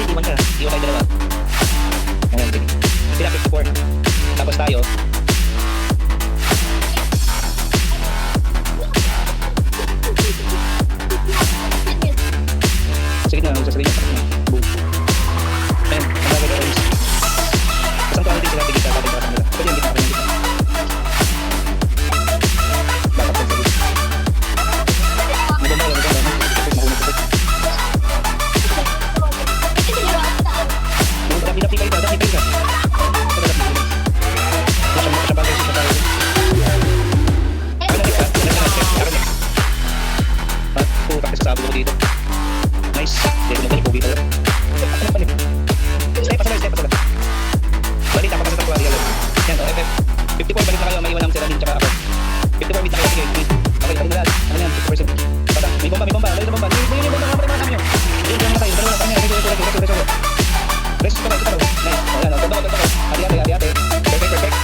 Balik, iwan ka. Iwan tayo dalawa. Ayan, sige. Sila 54. Tapos tayo. Sige na, usasali na. Boom. Ayan, ang gagawin ko is isang quality sila, tigita, tapos sa kanila. Pwede yung gitna, pwede yung gitna. Dapat sa sabi. Maganda, maganda. Mahunod ko. Dapat kayo ka. Dapat kayo ka. Siya bagay, siya bagay. Ano na kita? Ano na? Puro kasi sasabi ko dito. Nice. Hindi ko nagpalik, pogi talaga. Ano pa niyo? Step pa sila. Balita pa kasi sa tuwari. Yan, o, FF. 54, balik na kayo. May iwan lang sila din, tsaka ako. 54, balik na kayo. Sige, please. Okay, balik na lahat. Ano yan, 50%. Bata, may bomba. Layo na bomba. Yung bomba, mga pala namin yun. Yung lang na tayo. Dalawa na tayo. Reso. Rest pa ito. Nice. O, yan, o. Bomba. Ate. Perfect.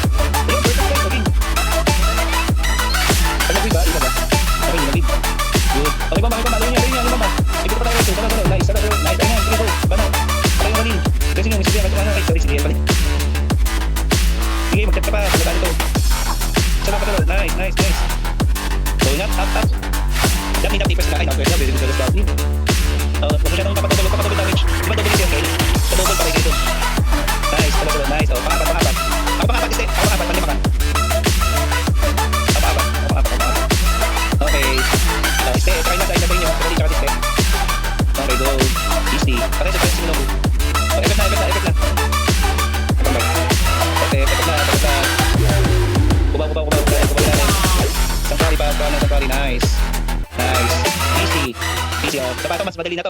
Ayun, perfect. Okay. Ano ba? Iba ba? Okay, nagib. Good. Okay, bomba. Layo niya. Yung bomba. Ipito pa tayo. Nice. Ayan, sige po. Bana. Patay yung malin. Kasi yung sige. Sige, balik. Sige, mag-chat ka pa. Pagkataan ito. Sarap pa ito. Nice. So, ingat. Up. Dap. First na kayo. Okay, very good. Huwag masyadong kapatulog damage. Diba double siya, okay? Sa double pa kayo dito. Nice. Nice. O, pangapat. Ako pangapat, iste. Ako pangapat. Pandi pa ka. Pangapat. Okay. Iste, try na nyo. Ready, tsaka iste. Okay, go. Easy. Patay sa press sinunog. Okay, effect na. Okay, effect na. Kubaw namin. Sanctuary pa. Nice. Easy. O, sa pato, mas madali na to.